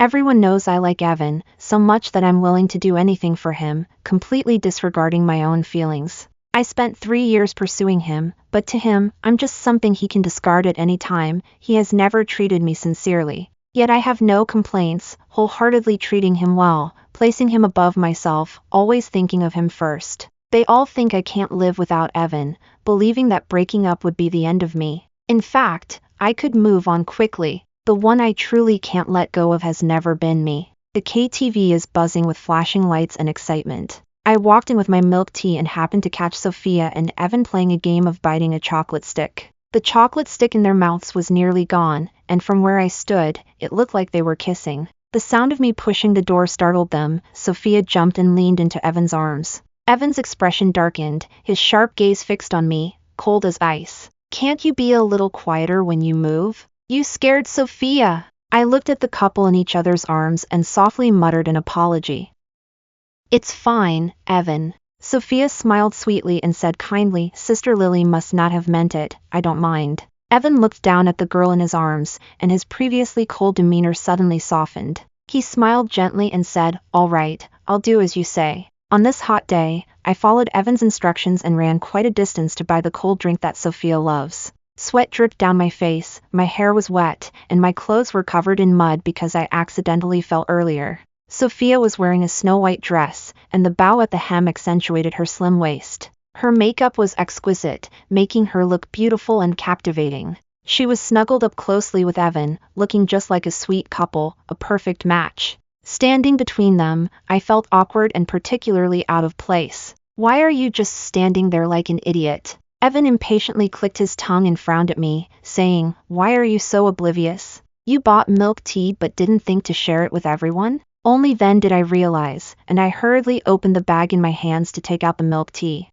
Everyone knows I like Evan, so much that I'm willing to do anything for him, completely disregarding my own feelings. I spent 3 years pursuing him, but to him, I'm just something he can discard at any time. He has never treated me sincerely. Yet I have no complaints, wholeheartedly treating him well, placing him above myself, always thinking of him first. They all think I can't live without Evan, believing that breaking up would be the end of me. In fact, I could move on quickly. The one I truly can't let go of has never been me. The KTV is buzzing with flashing lights and excitement. I walked in with my milk tea and happened to catch Sophia and Evan playing a game of biting a chocolate stick. The chocolate stick in their mouths was nearly gone, and from where I stood, it looked like they were kissing. The sound of me pushing the door startled them. Sophia jumped and leaned into Evan's arms. Evan's expression darkened, his sharp gaze fixed on me, cold as ice. "Can't you be a little quieter when you move? You scared Sophia." I looked at the couple in each other's arms and softly muttered an apology. "It's fine, Evan." Sophia smiled sweetly and said kindly, "Sister Lily must not have meant it, I don't mind." Evan looked down at the girl in his arms, and his previously cold demeanor suddenly softened. He smiled gently and said, "All right, I'll do as you say." On this hot day, I followed Evan's instructions and ran quite a distance to buy the cold drink that Sophia loves. Sweat dripped down my face, my hair was wet, and my clothes were covered in mud because I accidentally fell earlier. Sophia was wearing a snow-white dress, and the bow at the hem accentuated her slim waist. Her makeup was exquisite, making her look beautiful and captivating. She was snuggled up closely with Evan, looking just like a sweet couple, a perfect match. Standing between them, I felt awkward and particularly out of place. "Why are you just standing there like an idiot?" Evan impatiently clicked his tongue and frowned at me, saying, "Why are you so oblivious? You bought milk tea but didn't think to share it with everyone?" Only then did I realize, and I hurriedly opened the bag in my hands to take out the milk tea.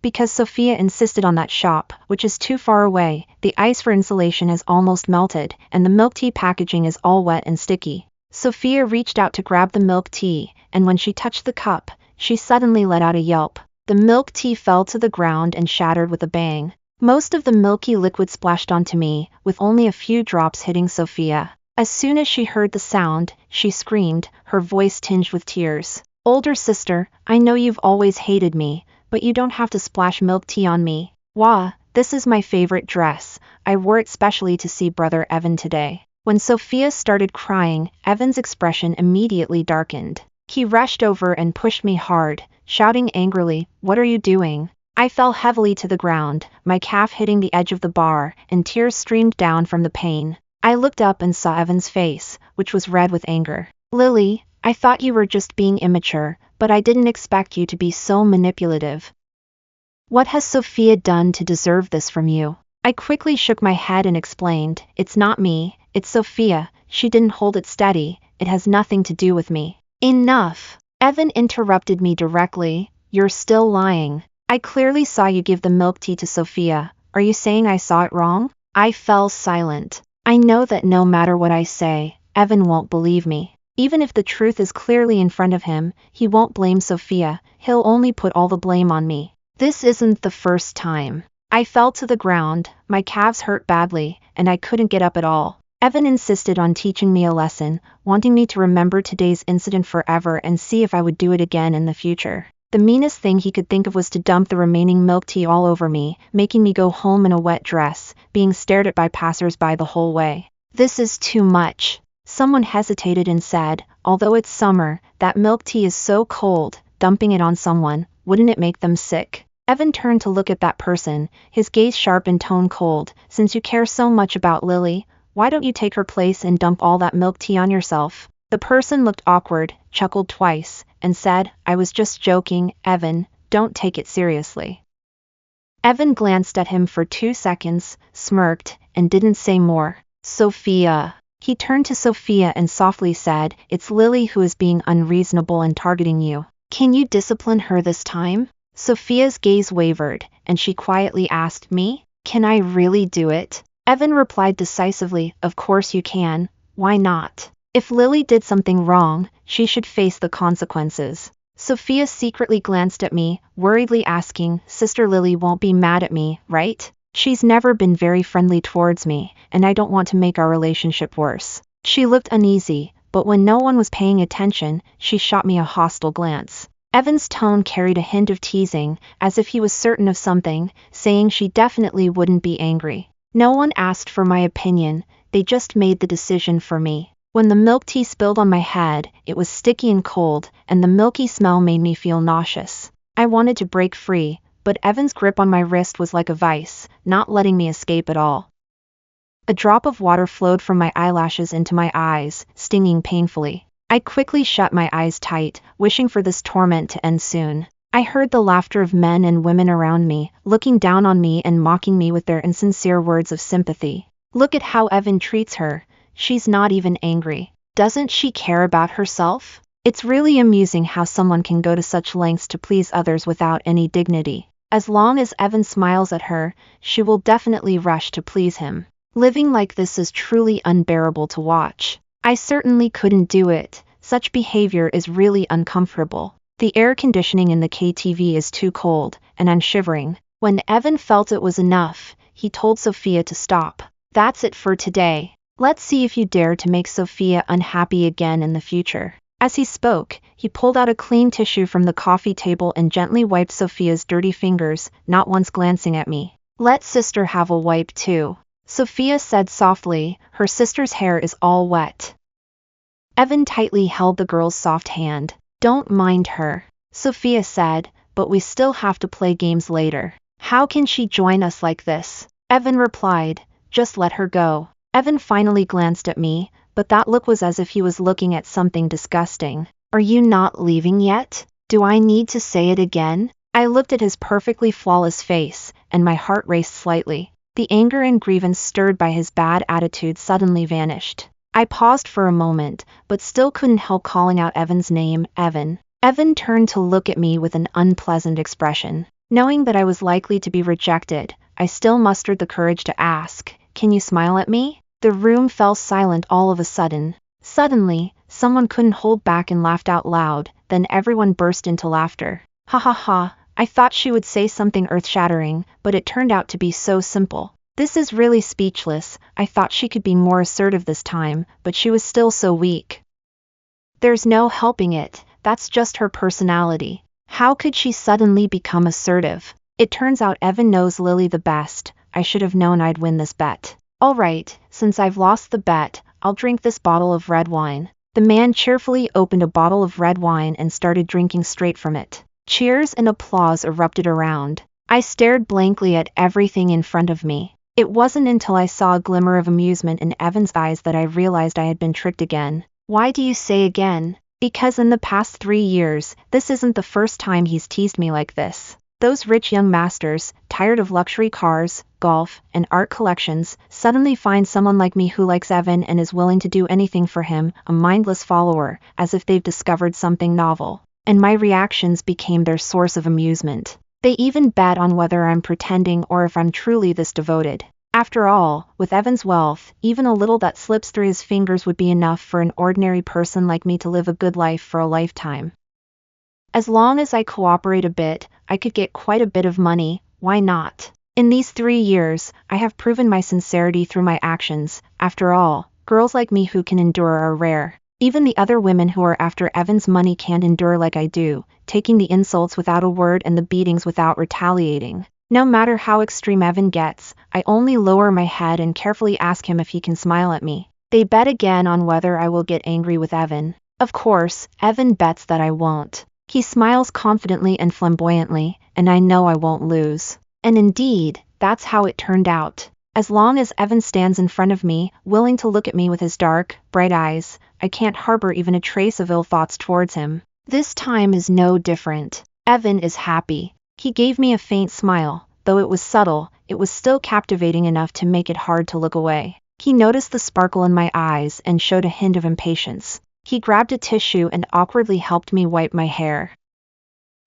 Because Sophia insisted on that shop, which is too far away, the ice for insulation has almost melted, and the milk tea packaging is all wet and sticky. Sophia reached out to grab the milk tea, and when she touched the cup, she suddenly let out a yelp. The milk tea fell to the ground and shattered with a bang. Most of the milky liquid splashed onto me, with only a few drops hitting Sophia. As soon as she heard the sound, she screamed, her voice tinged with tears. "Older sister, I know you've always hated me, but you don't have to splash milk tea on me. Wah, this is my favorite dress. I wore it specially to see Brother Evan today." When Sophia started crying, Evan's expression immediately darkened. He rushed over and pushed me hard, shouting angrily, "What are you doing?" I fell heavily to the ground, my calf hitting the edge of the bar, and tears streamed down from the pain. I looked up and saw Evan's face, which was red with anger. "Lily, I thought you were just being immature, but I didn't expect you to be so manipulative. What has Sophia done to deserve this from you?" I quickly shook my head and explained, "It's not me, it's Sophia. She didn't hold it steady, it has nothing to do with me." "Enough!" Evan interrupted me directly, "You're still lying. I clearly saw you give the milk tea to Sophia. Are you saying I saw it wrong?" I fell silent. I know that no matter what I say, Evan won't believe me. Even if the truth is clearly in front of him, he won't blame Sophia, he'll only put all the blame on me. This isn't the first time. I fell to the ground, my calves hurt badly, and I couldn't get up at all. Evan insisted on teaching me a lesson, wanting me to remember today's incident forever and see if I would do it again in the future. The meanest thing he could think of was to dump the remaining milk tea all over me, making me go home in a wet dress, being stared at by passers-by the whole way. "This is too much." Someone hesitated and said, "Although it's summer, that milk tea is so cold, dumping it on someone, wouldn't it make them sick?" Evan turned to look at that person, his gaze sharp and tone cold. "Since you care so much about Lily, why don't you take her place and dump all that milk tea on yourself?" The person looked awkward, chuckled twice, and said, "I was just joking, Evan, don't take it seriously." Evan glanced at him for 2 seconds, smirked, and didn't say more. "Sophia." He turned to Sophia and softly said, "It's Lily who is being unreasonable and targeting you. Can you discipline her this time?" Sophia's gaze wavered, and she quietly asked me, "Can I really do it?" Evan replied decisively, "Of course you can, why not? If Lily did something wrong, she should face the consequences." Sophia secretly glanced at me, worriedly asking, "Sister Lily won't be mad at me, right? She's never been very friendly towards me, and I don't want to make our relationship worse." She looked uneasy, but when no one was paying attention, she shot me a hostile glance. Evan's tone carried a hint of teasing, as if he was certain of something, saying she definitely wouldn't be angry. No one asked for my opinion, they just made the decision for me. When the milk tea spilled on my head, it was sticky and cold, and the milky smell made me feel nauseous. I wanted to break free, but Evan's grip on my wrist was like a vice, not letting me escape at all. A drop of water flowed from my eyelashes into my eyes, stinging painfully. I quickly shut my eyes tight, wishing for this torment to end soon. I heard the laughter of men and women around me, looking down on me and mocking me with their insincere words of sympathy. Look at how Evan treats her. She's not even angry. Doesn't she care about herself? It's really amusing how someone can go to such lengths to please others without any dignity. As long as Evan smiles at her, she will definitely rush to please him. Living like this is truly unbearable to watch. I certainly couldn't do it. Such behavior is really uncomfortable. The air conditioning in the KTV is too cold, and I'm shivering. When Evan felt it was enough, he told Sophia to stop. That's it for today. Let's see if you dare to make Sophia unhappy again in the future. As he spoke, he pulled out a clean tissue from the coffee table and gently wiped Sophia's dirty fingers, not once glancing at me. Let sister have a wipe too, Sophia said softly, her sister's hair is all wet. Evan tightly held the girl's soft hand. Don't mind her, Sophia said, but we still have to play games later. How can she join us like this? Evan replied, just let her go. Evan finally glanced at me, but that look was as if he was looking at something disgusting. Are you not leaving yet? Do I need to say it again? I looked at his perfectly flawless face, and my heart raced slightly. The anger and grievance stirred by his bad attitude suddenly vanished. I paused for a moment, but still couldn't help calling out Evan's name, Evan. Evan turned to look at me with an unpleasant expression. Knowing that I was likely to be rejected, I still mustered the courage to ask, can you smile at me? The room fell silent all of a sudden. Suddenly, someone couldn't hold back and laughed out loud, then everyone burst into laughter. Ha ha ha, I thought she would say something earth-shattering, but it turned out to be so simple. This is really speechless. I thought she could be more assertive this time, but she was still so weak. There's no helping it, that's just her personality. How could she suddenly become assertive? It turns out Evan knows Lily the best. I should have known I'd win this bet. Alright, since I've lost the bet, I'll drink this bottle of red wine. The man cheerfully opened a bottle of red wine and started drinking straight from it. Cheers and applause erupted around. I stared blankly at everything in front of me. It wasn't until I saw a glimmer of amusement in Evan's eyes that I realized I had been tricked again. Why do you say again? Because in the past 3 years, this isn't the first time he's teased me like this. Those rich young masters, tired of luxury cars, golf, and art collections, suddenly find someone like me who likes Evan and is willing to do anything for him, a mindless follower, as if they've discovered something novel. And my reactions became their source of amusement. They even bet on whether I'm pretending or if I'm truly this devoted. After all, with Evan's wealth, even a little that slips through his fingers would be enough for an ordinary person like me to live a good life for a lifetime. As long as I cooperate a bit, I could get quite a bit of money, why not? In these 3 years, I have proven my sincerity through my actions. After all, girls like me who can endure are rare. Even the other women who are after Evan's money can't endure like I do, taking the insults without a word and the beatings without retaliating. No matter how extreme Evan gets, I only lower my head and carefully ask him if he can smile at me. They bet again on whether I will get angry with Evan. Of course, Evan bets that I won't. He smiles confidently and flamboyantly, and I know I won't lose. And indeed, that's how it turned out. As long as Evan stands in front of me, willing to look at me with his dark, bright eyes, I can't harbor even a trace of ill thoughts towards him. This time is no different. Evan is happy. He gave me a faint smile. Though it was subtle, it was still captivating enough to make it hard to look away. He noticed the sparkle in my eyes and showed a hint of impatience. He grabbed a tissue and awkwardly helped me wipe my hair.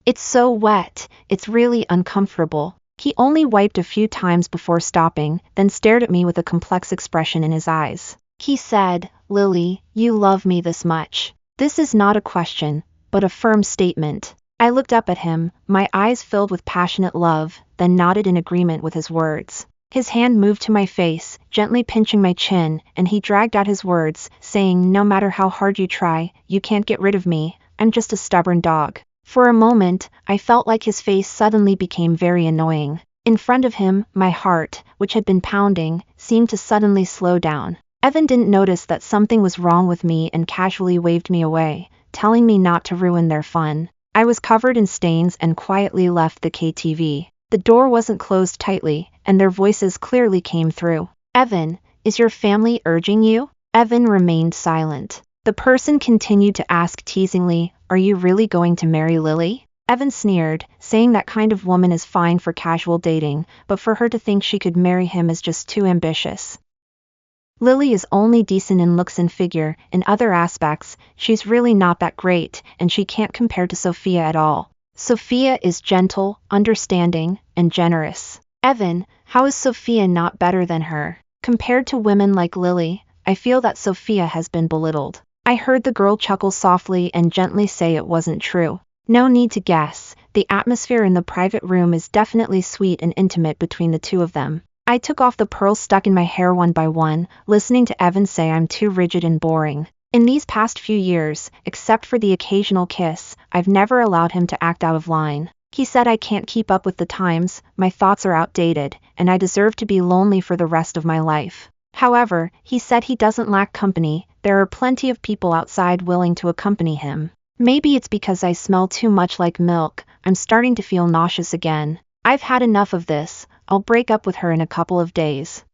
It's so wet, it's really uncomfortable. He only wiped a few times before stopping, then stared at me with a complex expression in his eyes. He said, Lily, you love me this much. This is not a question, but a firm statement. I looked up at him, my eyes filled with passionate love, then nodded in agreement with his words. His hand moved to my face, gently pinching my chin, and he dragged out his words, saying, "No matter how hard you try, you can't get rid of me. I'm just a stubborn dog." For a moment, I felt like his face suddenly became very annoying. In front of him, my heart, which had been pounding, seemed to suddenly slow down. Evan didn't notice that something was wrong with me and casually waved me away, telling me not to ruin their fun. I was covered in stains and quietly left the KTV. The door wasn't closed tightly, and their voices clearly came through. "Evan, is your family urging you?" Evan remained silent. The person continued to ask teasingly, "Are you really going to marry Lily?" Evan sneered, saying that kind of woman is fine for casual dating, but for her to think she could marry him is just too ambitious. "Lily is only decent in looks and figure. In other aspects, she's really not that great, and she can't compare to Sophia at all. Sophia is gentle, understanding, and generous." "Evan, how is Sophia not better than her? Compared to women like Lily, I feel that Sophia has been belittled." I heard the girl chuckle softly and gently say it wasn't true. No need to guess, the atmosphere in the private room is definitely sweet and intimate between the two of them. I took off the pearls stuck in my hair one by one, listening to Evan say I'm too rigid and boring. In these past few years, except for the occasional kiss, I've never allowed him to act out of line. He said I can't keep up with the times, my thoughts are outdated, and I deserve to be lonely for the rest of my life. However, he said he doesn't lack company. There are plenty of people outside willing to accompany him. Maybe it's because I smell too much like milk. I'm starting to feel nauseous again. I've had enough of this. I'll break up with her in a couple of days.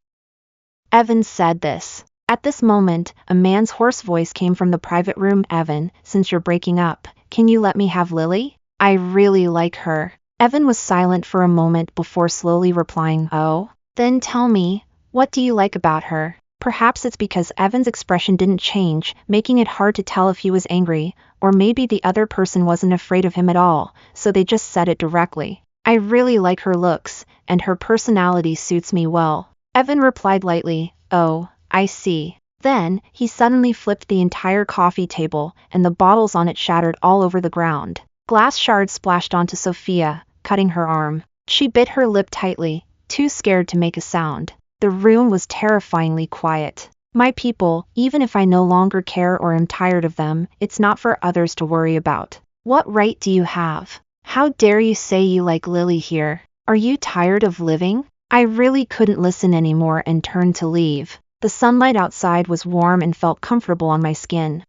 Evan said this. At this moment, a man's hoarse voice came from the private room. "Evan, since you're breaking up, can you let me have Lily? I really like her." Evan was silent for a moment before slowly replying, "Oh? Then tell me, what do you like about her?" Perhaps it's because Evan's expression didn't change, making it hard to tell if he was angry, or maybe the other person wasn't afraid of him at all, so they just said it directly. "I really like her looks, and her personality suits me well." Evan replied lightly, "Oh, I see." Then, he suddenly flipped the entire coffee table, and the bottles on it shattered all over the ground. Glass shards splashed onto Sophia, cutting her arm. She bit her lip tightly, too scared to make a sound. The room was terrifyingly quiet. My people, even if I no longer care or am tired of them, it's not for others to worry about. What right do you have? How dare you say you like Lily here? Are you tired of living? I really couldn't listen anymore and turned to leave. The sunlight outside was warm and felt comfortable on my skin.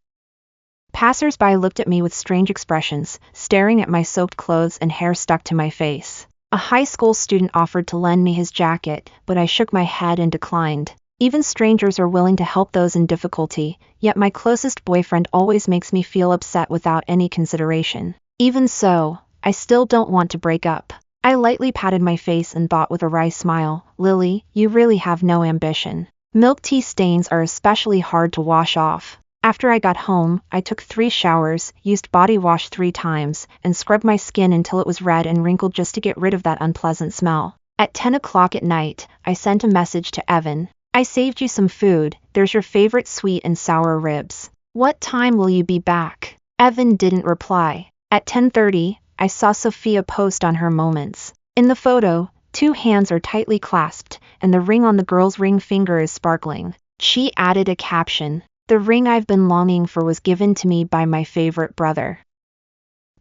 Passers-by looked at me with strange expressions, staring at my soaked clothes and hair stuck to my face. A high school student offered to lend me his jacket, but I shook my head and declined. Even strangers are willing to help those in difficulty, yet my closest boyfriend always makes me feel upset without any consideration. Even so, I still don't want to break up. I lightly patted my face and thought with a wry smile, "Lily, you really have no ambition." Milk tea stains are especially hard to wash off. After I got home, I took 3 showers, used body wash 3 times, and scrubbed my skin until it was red and wrinkled just to get rid of that unpleasant smell. At 10 o'clock at night, I sent a message to Evan. "I saved you some food, there's your favorite sweet and sour ribs. What time will you be back?" Evan didn't reply. At 10:30, I saw Sophia post on her Moments. In the photo, 2 hands are tightly clasped, and the ring on the girl's ring finger is sparkling. She added a caption, "The ring I've been longing for was given to me by my favorite brother.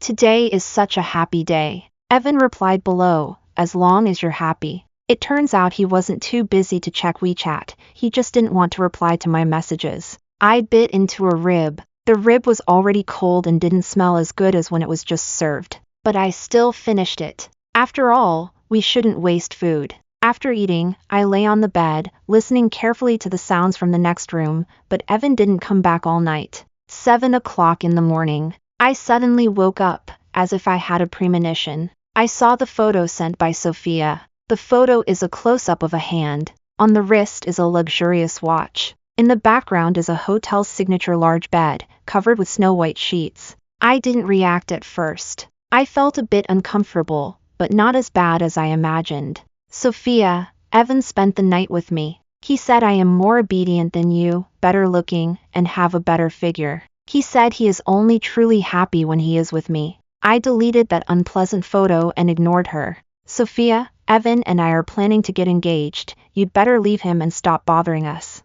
Today is such a happy day." Evan replied below, "As long as you're happy." It turns out he wasn't too busy to check WeChat, he just didn't want to reply to my messages. I bit into a rib. The rib was already cold and didn't smell as good as when it was just served. But I still finished it. After all, we shouldn't waste food. After eating, I lay on the bed, listening carefully to the sounds from the next room, but Evan didn't come back all night. 7 o'clock in the morning. I suddenly woke up, as if I had a premonition. I saw the photo sent by Sophia. The photo is a close-up of a hand. On the wrist is a luxurious watch. In the background is a hotel's signature large bed, covered with snow-white sheets. I didn't react at first. I felt a bit uncomfortable, but not as bad as I imagined. "Sophia, Evan spent the night with me. He said I am more obedient than you, better looking, and have a better figure. He said he is only truly happy when he is with me." I deleted that unpleasant photo and ignored her. "Sophia, Evan and I are planning to get engaged. You'd better leave him and stop bothering us."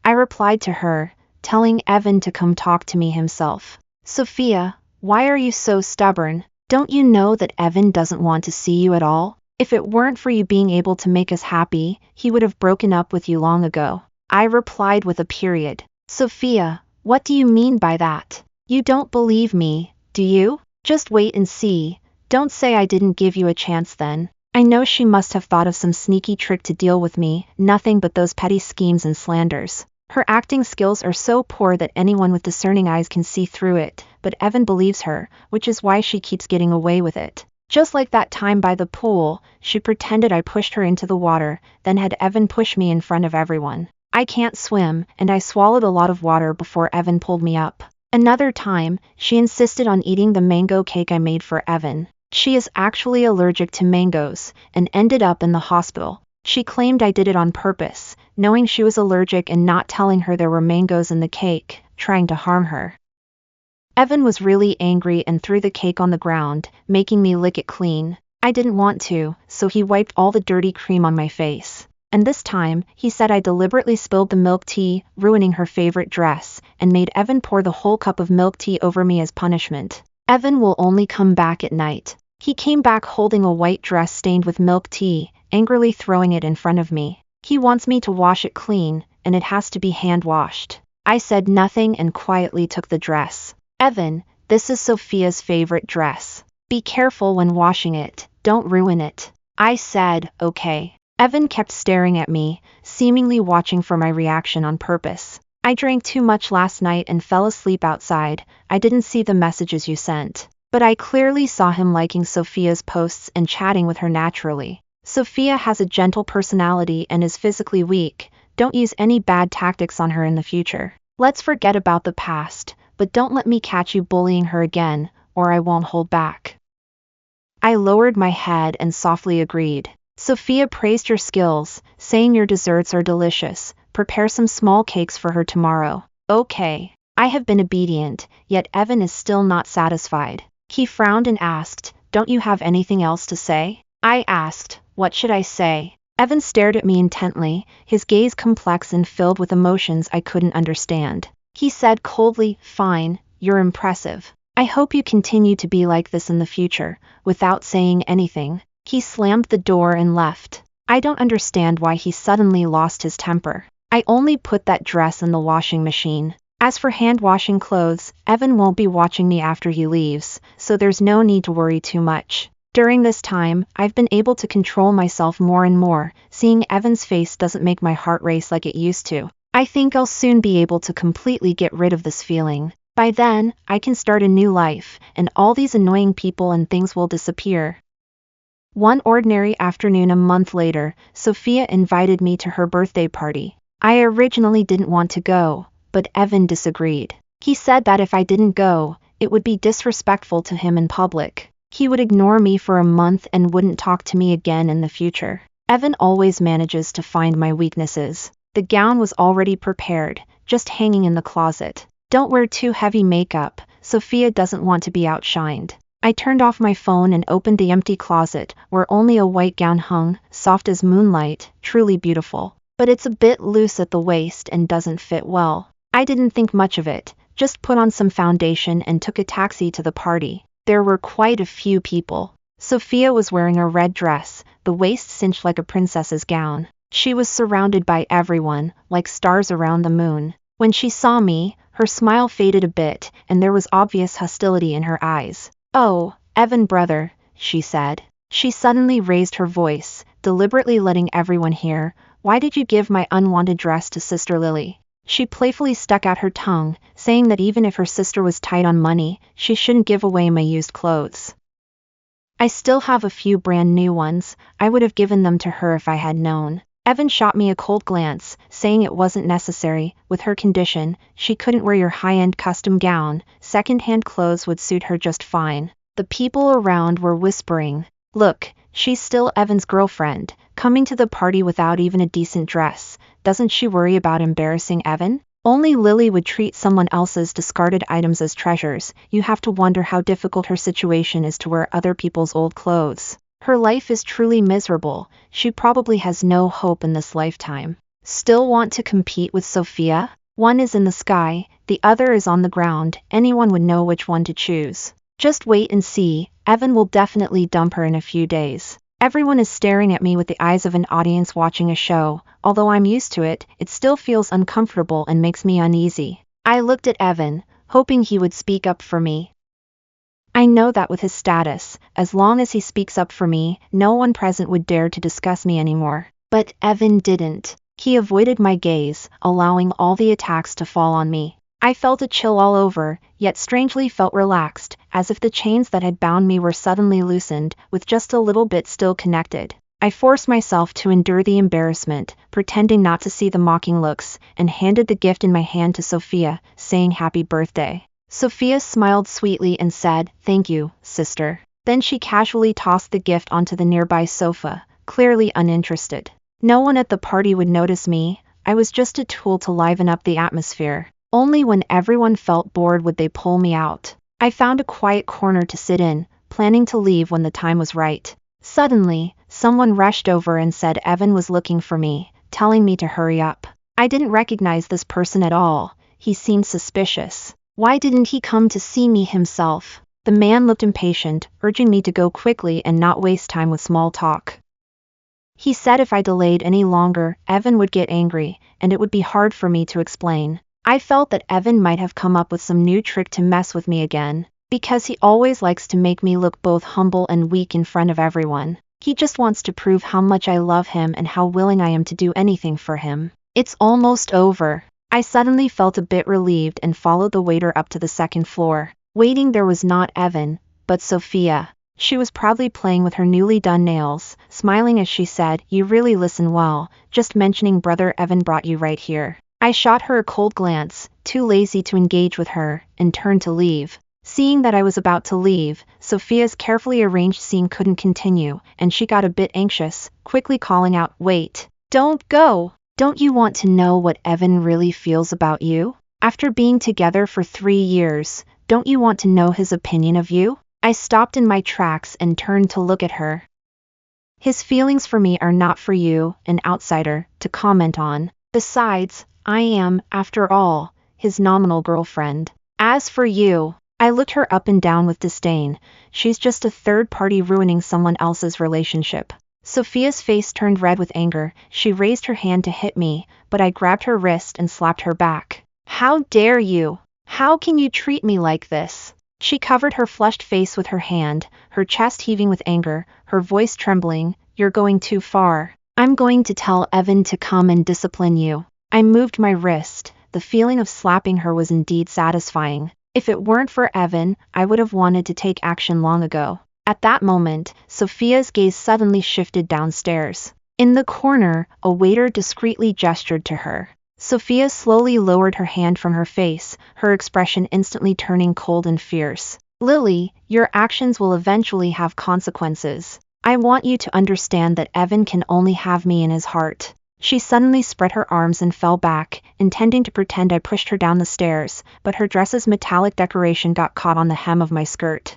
I replied to her, telling Evan to come talk to me himself. "Sophia, why are you so stubborn? Don't you know that Evan doesn't want to see you at all? If it weren't for you being able to make us happy, he would have broken up with you long ago." I replied with a period. "Sophia, what do you mean by that? You don't believe me, do you? Just wait and see. Don't say I didn't give you a chance then." I know she must have thought of some sneaky trick to deal with me, nothing but those petty schemes and slanders. Her acting skills are so poor that anyone with discerning eyes can see through it, but Evan believes her, which is why she keeps getting away with it. Just like that time by the pool, she pretended I pushed her into the water, then had Evan push me in front of everyone. I can't swim, and I swallowed a lot of water before Evan pulled me up. Another time, she insisted on eating the mango cake I made for Evan. She is actually allergic to mangoes, and ended up in the hospital. She claimed I did it on purpose, knowing she was allergic and not telling her there were mangoes in the cake, trying to harm her. Evan was really angry and threw the cake on the ground, making me lick it clean. I didn't want to, so he wiped all the dirty cream on my face. And this time, he said I deliberately spilled the milk tea, ruining her favorite dress, and made Evan pour the whole cup of milk tea over me as punishment. Evan will only come back at night. He came back holding a white dress stained with milk tea, angrily throwing it in front of me. He wants me to wash it clean, and it has to be hand-washed. I said nothing and quietly took the dress. "Evan, this is Sophia's favorite dress. Be careful when washing it, don't ruin it." I said, "Okay." Evan kept staring at me, seemingly watching for my reaction on purpose. "I drank too much last night and fell asleep outside. I didn't see the messages you sent. But I clearly saw him liking Sophia's posts and chatting with her naturally. Sophia has a gentle personality and is physically weak. Don't use any bad tactics on her in the future. Let's forget about the past, but don't let me catch you bullying her again, or I won't hold back." I lowered my head and softly agreed. "Sophia praised your skills, saying your desserts are delicious. Prepare some small cakes for her tomorrow." "Okay." I have been obedient, yet Evan is still not satisfied. He frowned and asked, "Don't you have anything else to say?" I asked, "What should I say?" Evan stared at me intently, his gaze complex and filled with emotions I couldn't understand. He said coldly, "Fine, you're impressive. I hope you continue to be like this in the future." Without saying anything, he slammed the door and left. I don't understand why he suddenly lost his temper. I only put that dress in the washing machine. As for hand-washing clothes, Evan won't be watching me after he leaves, so there's no need to worry too much. During this time, I've been able to control myself more and more. Seeing Evan's face doesn't make my heart race like it used to. I think I'll soon be able to completely get rid of this feeling. By then, I can start a new life, and all these annoying people and things will disappear. One ordinary afternoon a month later, Sophia invited me to her birthday party. I originally didn't want to go, but Evan disagreed. He said that if I didn't go, it would be disrespectful to him in public. He would ignore me for a month and wouldn't talk to me again in the future. Evan always manages to find my weaknesses. The gown was already prepared, just hanging in the closet. "Don't wear too heavy makeup, Sophia doesn't want to be outshined." I turned off my phone and opened the empty closet, where only a white gown hung, soft as moonlight, truly beautiful. But it's a bit loose at the waist and doesn't fit well. I didn't think much of it, just put on some foundation and took a taxi to the party. There were quite a few people. Sophia was wearing a red dress, the waist cinched like a princess's gown. She was surrounded by everyone, like stars around the moon. When she saw me, her smile faded a bit, and there was obvious hostility in her eyes. "Oh, Evan brother," she said. She suddenly raised her voice, deliberately letting everyone hear. "Why did you give my unwanted dress to Sister Lily?" She playfully stuck out her tongue, saying that even if her sister was tight on money, she shouldn't give away my used clothes. I still have a few brand new ones. I would have given them to her if I had known. Evan shot me a cold glance, saying it wasn't necessary. With her condition, she couldn't wear your high-end custom gown. Second-hand clothes would suit her just fine. The people around were whispering, "Look, she's still Evan's girlfriend, coming to the party without even a decent dress. Doesn't she worry about embarrassing Evan?" Only Lily would treat someone else's discarded items as treasures. You have to wonder how difficult her situation is to wear other people's old clothes. Her life is truly miserable. She probably has no hope in this lifetime. Still want to compete with Sophia? One is in the sky, the other is on the ground. Anyone would know which one to choose. Just wait and see. Evan will definitely dump her in a few days. Everyone is staring at me with the eyes of an audience watching a show. Although I'm used to it, it still feels uncomfortable and makes me uneasy. I looked at Evan, hoping he would speak up for me. I know that with his status, as long as he speaks up for me, no one present would dare to discuss me anymore. But Evan didn't. He avoided my gaze, allowing all the attacks to fall on me. I felt a chill all over, yet strangely felt relaxed, as if the chains that had bound me were suddenly loosened, with just a little bit still connected. I forced myself to endure the embarrassment, pretending not to see the mocking looks, and handed the gift in my hand to Sophia, saying happy birthday. Sophia smiled sweetly and said, "Thank you, sister." Then she casually tossed the gift onto the nearby sofa, clearly uninterested. No one at the party would notice me. I was just a tool to liven up the atmosphere. Only when everyone felt bored would they pull me out. I found a quiet corner to sit in, planning to leave when the time was right. Suddenly, someone rushed over and said Evan was looking for me, telling me to hurry up. I didn't recognize this person at all. He seemed suspicious. Why didn't he come to see me himself? The man looked impatient, urging me to go quickly and not waste time with small talk. He said if I delayed any longer, Evan would get angry, and it would be hard for me to explain. I felt that Evan might have come up with some new trick to mess with me again, because he always likes to make me look both humble and weak in front of everyone. He just wants to prove how much I love him and how willing I am to do anything for him. It's almost over. I suddenly felt a bit relieved and followed the waiter up to the second floor. Waiting there was not Evan, but Sophia. She was proudly playing with her newly done nails, smiling as she said, "You really listen well, just mentioning brother Evan brought you right here." I shot her a cold glance, too lazy to engage with her, and turned to leave. Seeing that I was about to leave, Sophia's carefully arranged scene couldn't continue, and she got a bit anxious, quickly calling out, "Wait, don't go! Don't you want to know what Evan really feels about you? After being together for 3 years, don't you want to know his opinion of you?" I stopped in my tracks and turned to look at her. "His feelings for me are not for you, an outsider, to comment on. Besides, I am, after all, his nominal girlfriend. As for you," I looked her up and down with disdain, "she's just a third party ruining someone else's relationship." Sophia's face turned red with anger. She raised her hand to hit me, but I grabbed her wrist and slapped her back. "How dare you? How can you treat me like this?" She covered her flushed face with her hand, her chest heaving with anger, her voice trembling. "You're going too far. I'm going to tell Evan to come and discipline you." I moved my wrist. The feeling of slapping her was indeed satisfying. If it weren't for Evan, I would have wanted to take action long ago. At that moment, Sophia's gaze suddenly shifted downstairs. In the corner, a waiter discreetly gestured to her. Sophia slowly lowered her hand from her face, her expression instantly turning cold and fierce. "Lily, your actions will eventually have consequences. I want you to understand that Evan can only have me in his heart." She suddenly spread her arms and fell back, intending to pretend I pushed her down the stairs, but her dress's metallic decoration got caught on the hem of my skirt.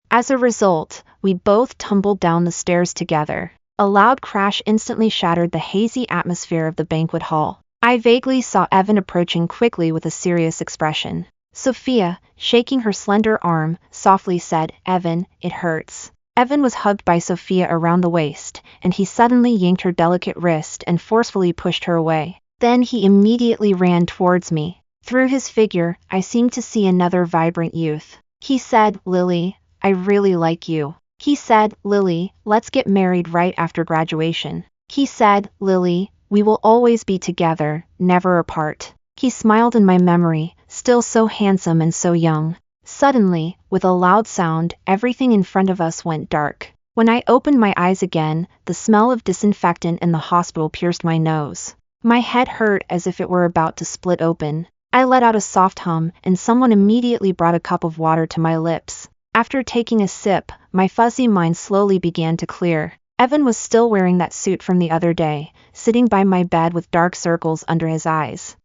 As a result, we both tumbled down the stairs together. A loud crash instantly shattered the hazy atmosphere of the banquet hall. I vaguely saw Evan approaching quickly with a serious expression. Sophia, shaking her slender arm, softly said, "Evan, it hurts." Evan was hugged by Sophia around the waist, and he suddenly yanked her delicate wrist and forcefully pushed her away. Then he immediately ran towards me. Through his figure, I seemed to see another vibrant youth. He said, "Lily, I really like you." He said, "Lily, let's get married right after graduation." He said, "Lily, we will always be together, never apart." He smiled in my memory, still so handsome and so young. Suddenly, with a loud sound, everything in front of us went dark. When I opened my eyes again, the smell of disinfectant in the hospital pierced my nose. My head hurt as if it were about to split open. I let out a soft hum, and someone immediately brought a cup of water to my lips. After taking a sip, my fuzzy mind slowly began to clear. Evan was still wearing that suit from the other day, sitting by my bed with dark circles under his eyes.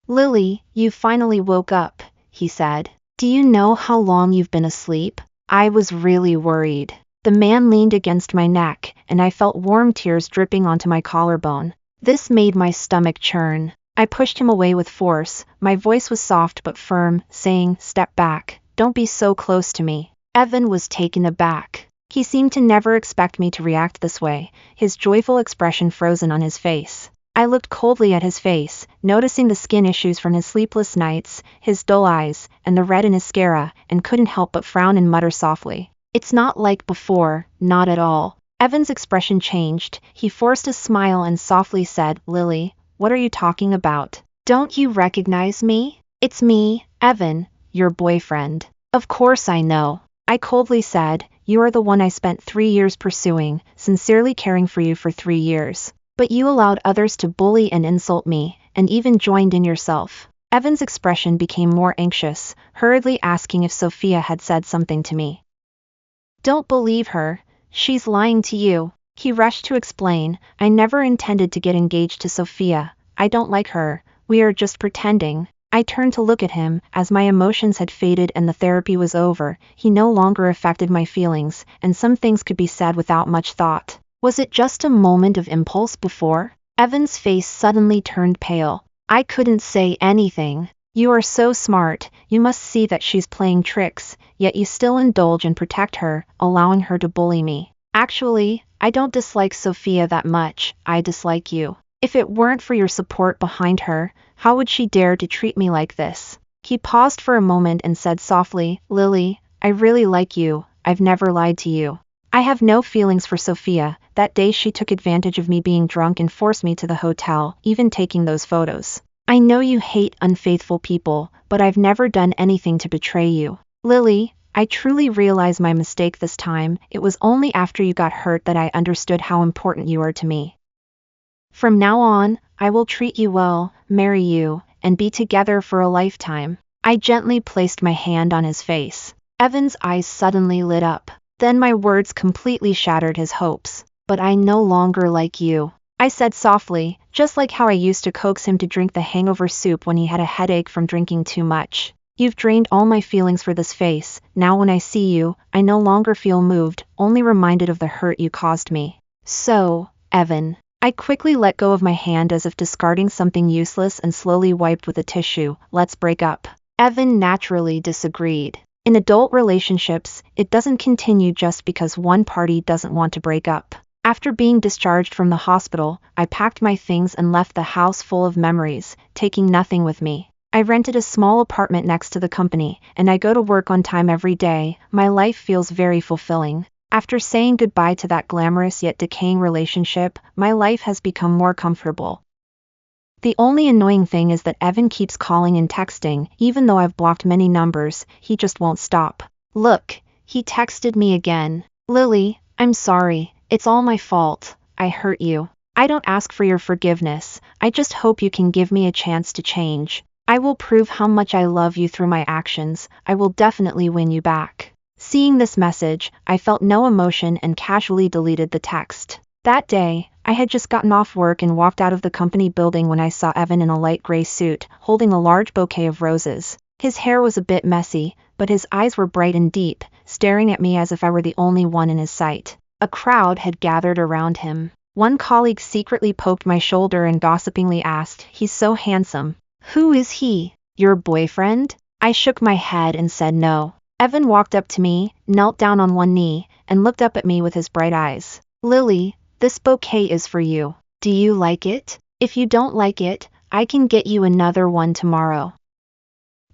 "Lily, you finally woke up," he said. "Do you know how long you've been asleep? I was really worried." The man leaned against my neck, and I felt warm tears dripping onto my collarbone. This made my stomach churn. I pushed him away with force. My voice was soft but firm, saying, "Step back. Don't be so close to me." Evan was taken aback. He seemed to never expect me to react this way, his joyful expression frozen on his face. I looked coldly at his face, noticing the skin issues from his sleepless nights, his dull eyes, and the red in his sclera, and couldn't help but frown and mutter softly. "It's not like before, not at all." Evan's expression changed. He forced a smile and softly said, "Lily, what are you talking about? Don't you recognize me? It's me, Evan, your boyfriend." "Of course I know," I coldly said. "You are the one I spent 3 years pursuing, sincerely caring for you for 3 years. But you allowed others to bully and insult me, and even joined in yourself." Evan's expression became more anxious, hurriedly asking if Sophia had said something to me. "Don't believe her. She's lying to you." He rushed to explain, "I never intended to get engaged to Sophia. I don't like her. We are just pretending." I turned to look at him. As my emotions had faded and the therapy was over, he no longer affected my feelings, and some things could be said without much thought. Was it just a moment of impulse before? Evan's face suddenly turned pale. I couldn't say anything. "You are so smart, you must see that she's playing tricks, yet you still indulge and protect her, allowing her to bully me." "Actually, I don't dislike Sophia that much, I dislike you. If it weren't for your support behind her, how would she dare to treat me like this?" He paused for a moment and said softly, "Lily, I really like you. I've never lied to you. I have no feelings for Sophia. That day she took advantage of me being drunk and forced me to the hotel, even taking those photos. I know you hate unfaithful people, but I've never done anything to betray you. Lily, I truly realize my mistake this time. It was only after you got hurt that I understood how important you are to me. From now on, I will treat you well, marry you, and be together for a lifetime." I gently placed my hand on his face. Evan's eyes suddenly lit up. Then my words completely shattered his hopes. "But I no longer like you," I said softly, just like how I used to coax him to drink the hangover soup when he had a headache from drinking too much. "You've drained all my feelings for this face. Now when I see you, I no longer feel moved, only reminded of the hurt you caused me. So, Evan." I quickly let go of my hand as if discarding something useless and slowly wiped with a tissue. "Let's break up." Evan naturally disagreed. In adult relationships, it doesn't continue just because one party doesn't want to break up. After being discharged from the hospital, I packed my things and left the house full of memories, taking nothing with me. I rented a small apartment next to the company, and I go to work on time every day. My life feels very fulfilling. After saying goodbye to that glamorous yet decaying relationship, my life has become more comfortable. The only annoying thing is that Evan keeps calling and texting. Even though I've blocked many numbers, he just won't stop. Look, he texted me again. "Lily, I'm sorry. It's all my fault. I hurt you. I don't ask for your forgiveness. I just hope you can give me a chance to change. I will prove how much I love you through my actions. I will definitely win you back." Seeing this message, I felt no emotion and casually deleted the text. That day, I had just gotten off work and walked out of the company building when I saw Evan in a light gray suit, holding a large bouquet of roses. His hair was a bit messy, but his eyes were bright and deep, staring at me as if I were the only one in his sight. A crowd had gathered around him. One colleague secretly poked my shoulder and gossipingly asked, "He's so handsome. Who is he? Your boyfriend?" I shook my head and said no. Evan walked up to me, knelt down on one knee, and looked up at me with his bright eyes. "Lily, this bouquet is for you. Do you like it? If you don't like it, I can get you another one tomorrow."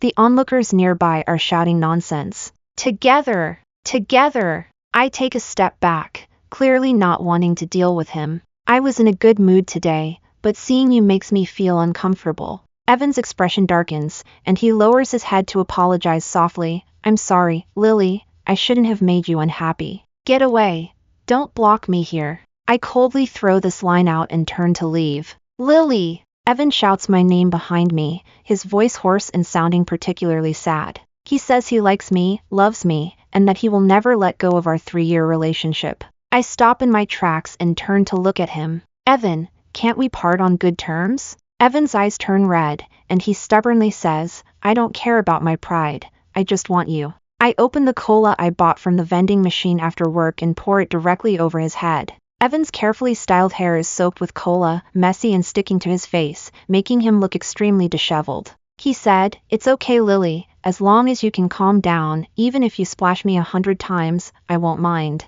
The onlookers nearby are shouting nonsense. Together! Together! I take a step back, clearly not wanting to deal with him. "I was in a good mood today, but seeing you makes me feel uncomfortable." Evan's expression darkens, and he lowers his head to apologize softly. "I'm sorry, Lily, I shouldn't have made you unhappy. Get away. Don't block me here." I coldly throw this line out and turn to leave. "Lily!" Evan shouts my name behind me, his voice hoarse and sounding particularly sad. He says he likes me, loves me, and that he will never let go of our 3-year relationship. I stop in my tracks and turn to look at him. "Evan, can't we part on good terms?" Evan's eyes turn red, and he stubbornly says, "I don't care about my pride. I just want you." I open the cola I bought from the vending machine after work and pour it directly over his head. Evan's carefully styled hair is soaked with cola, messy and sticking to his face, making him look extremely disheveled. He said, "It's okay, Lily, as long as you can calm down, even if you splash me 100 times, I won't mind."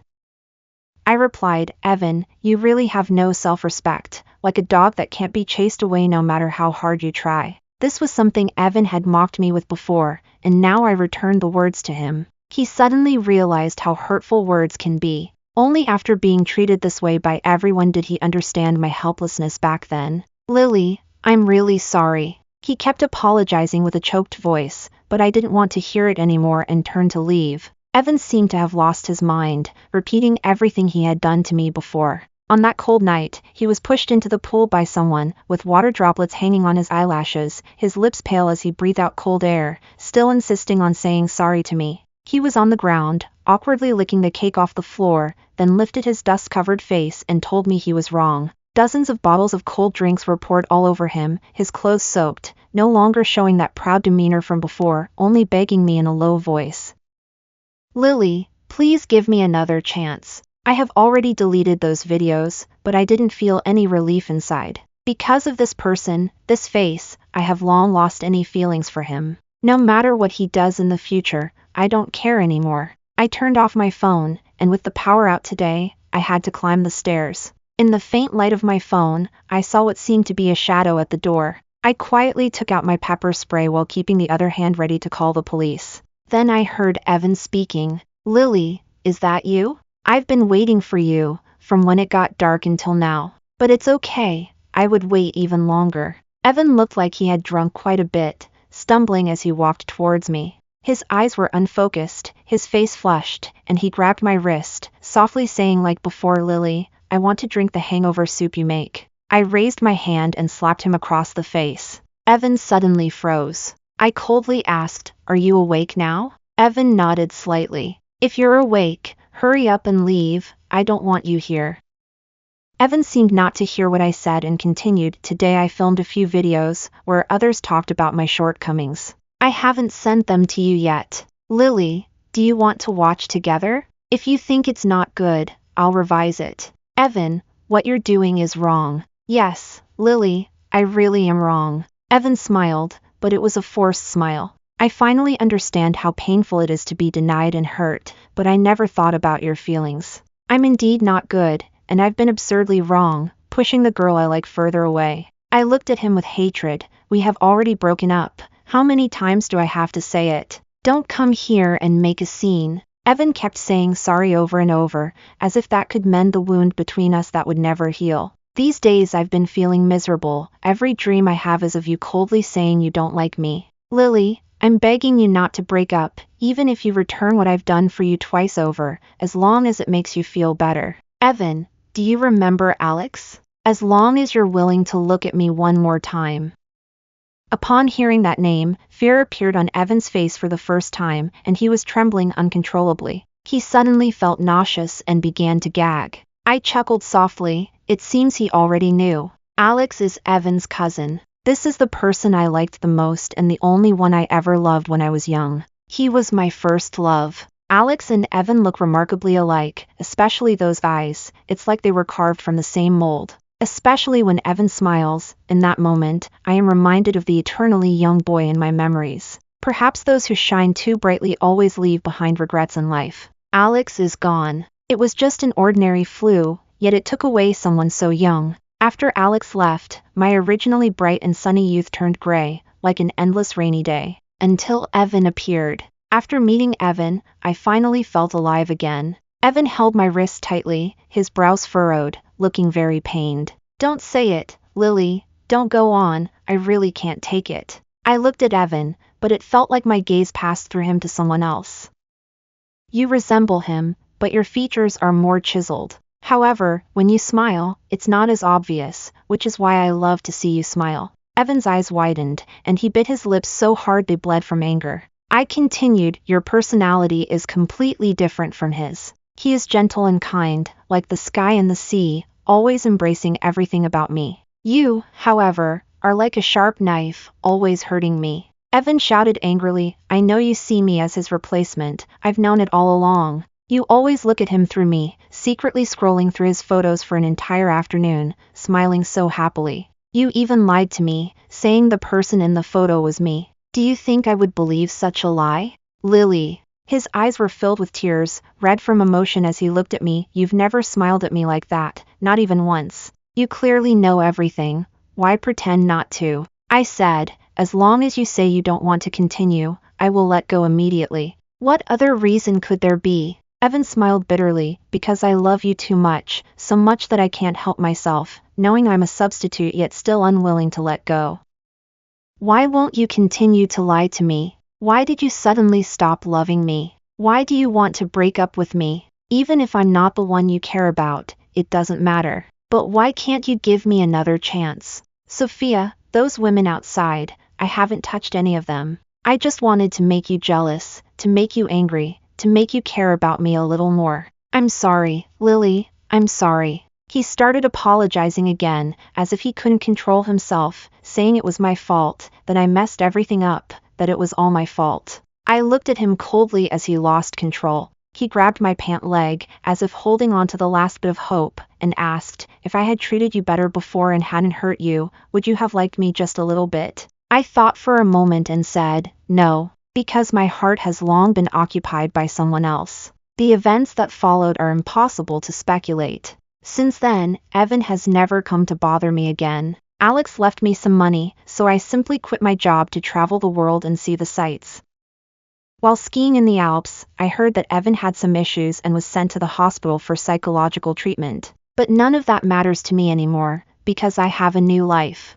I replied, "Evan, you really have no self-respect, like a dog that can't be chased away no matter how hard you try." This was something Evan had mocked me with before, and now I returned the words to him. He suddenly realized how hurtful words can be. Only after being treated this way by everyone did he understand my helplessness back then. "Lily, I'm really sorry." He kept apologizing with a choked voice, but I didn't want to hear it anymore and turned to leave. Evan seemed to have lost his mind, repeating everything he had done to me before. On that cold night, he was pushed into the pool by someone, with water droplets hanging on his eyelashes, his lips pale as he breathed out cold air, still insisting on saying sorry to me. He was on the ground, awkwardly licking the cake off the floor, then lifted his dust-covered face and told me he was wrong. Dozens of bottles of cold drinks were poured all over him, his clothes soaked, no longer showing that proud demeanor from before, only begging me in a low voice, "Lily, please give me another chance." I have already deleted those videos, but I didn't feel any relief inside. Because of this person, this face, I have long lost any feelings for him. No matter what he does in the future, I don't care anymore. I turned off my phone, and with the power out today, I had to climb the stairs. In the faint light of my phone, I saw what seemed to be a shadow at the door. I quietly took out my pepper spray while keeping the other hand ready to call the police. Then I heard Evan speaking. "Lily, is that you? I've been waiting for you, from when it got dark until now. But it's okay, I would wait even longer." Evan looked like he had drunk quite a bit, stumbling as he walked towards me. His eyes were unfocused, his face flushed, and he grabbed my wrist, softly saying like before, "Lily, I want to drink the hangover soup you make." I raised my hand and slapped him across the face. Evan suddenly froze. I coldly asked, "Are you awake now?" Evan nodded slightly. "If you're awake, hurry up and leave, I don't want you here." Evan seemed not to hear what I said and continued, "Today I filmed a few videos, where others talked about my shortcomings. I haven't sent them to you yet. Lily, do you want to watch together? If you think it's not good, I'll revise it." "Evan, what you're doing is wrong." "Yes, Lily, I really am wrong." Evan smiled, but it was a forced smile. "I finally understand how painful it is to be denied and hurt, but I never thought about your feelings. I'm indeed not good, and I've been absurdly wrong, pushing the girl I like further away." I looked at him with hatred. "We have already broken up. How many times do I have to say it? Don't come here and make a scene." Evan kept saying sorry over and over, as if that could mend the wound between us that would never heal. These days I've been feeling miserable. Every dream I have is of you coldly saying you don't like me. "Lily, I'm begging you not to break up, even if you return what I've done for you twice over, as long as it makes you feel better." "Evan, do you remember Alex? As long as you're willing to look at me one more time." Upon hearing that name, fear appeared on Evan's face for the first time, and he was trembling uncontrollably. He suddenly felt nauseous and began to gag. I chuckled softly. It seems he already knew. Alex is Evan's cousin. This is the person I liked the most and the only one I ever loved when I was young. He was my first love. Alex and Evan look remarkably alike, especially those eyes. It's like they were carved from the same mold. Especially when Evan smiles, in that moment, I am reminded of the eternally young boy in my memories. Perhaps those who shine too brightly always leave behind regrets in life. Alex is gone. It was just an ordinary flu, yet it took away someone so young. After Alex left, my originally bright and sunny youth turned gray, like an endless rainy day. Until Evan appeared. After meeting Evan, I finally felt alive again. Evan held my wrist tightly, his brows furrowed, looking very pained. "Don't say it, Lily, don't go on, I really can't take it." I looked at Evan, but it felt like my gaze passed through him to someone else. "You resemble him, but your features are more chiseled. However, when you smile, it's not as obvious, which is why I love to see you smile." Evan's eyes widened, and he bit his lips so hard they bled from anger. I continued, "Your personality is completely different from his. He is gentle and kind, like the sky and the sea, always embracing everything about me. You, however, are like a sharp knife, always hurting me." Evan shouted angrily, I know you see me as his replacement, I've known it all along. You always look at him through me, secretly scrolling through his photos for an entire afternoon, smiling so happily. You even lied to me, saying the person in the photo was me. Do you think I would believe such a lie? Lily. His eyes were filled with tears, red from emotion as he looked at me. You've never smiled at me like that, not even once. You clearly know everything. Why pretend not to? I said, as long as you say you don't want to continue, I will let go immediately. What other reason could there be? Evan smiled bitterly, because I love you too much, so much that I can't help myself, knowing I'm a substitute yet still unwilling to let go. Why won't you continue to lie to me? Why did you suddenly stop loving me? Why do you want to break up with me? Even if I'm not the one you care about, it doesn't matter. But why can't you give me another chance? Sophia, those women outside, I haven't touched any of them. I just wanted to make you jealous, to make you angry, to make you care about me a little more. I'm sorry, Lily, I'm sorry. He started apologizing again, as if he couldn't control himself, saying it was my fault, that I messed everything up, that it was all my fault. I looked at him coldly as he lost control. He grabbed my pant leg, as if holding on to the last bit of hope, and asked, if I had treated you better before and hadn't hurt you, would you have liked me just a little bit? I thought for a moment and said, no, because my heart has long been occupied by someone else. The events that followed are impossible to speculate. Since then, Evan has never come to bother me again. Alex left me some money, so I simply quit my job to travel the world and see the sights. While skiing in the Alps, I heard that Evan had some issues and was sent to the hospital for psychological treatment. But none of that matters to me anymore, because I have a new life.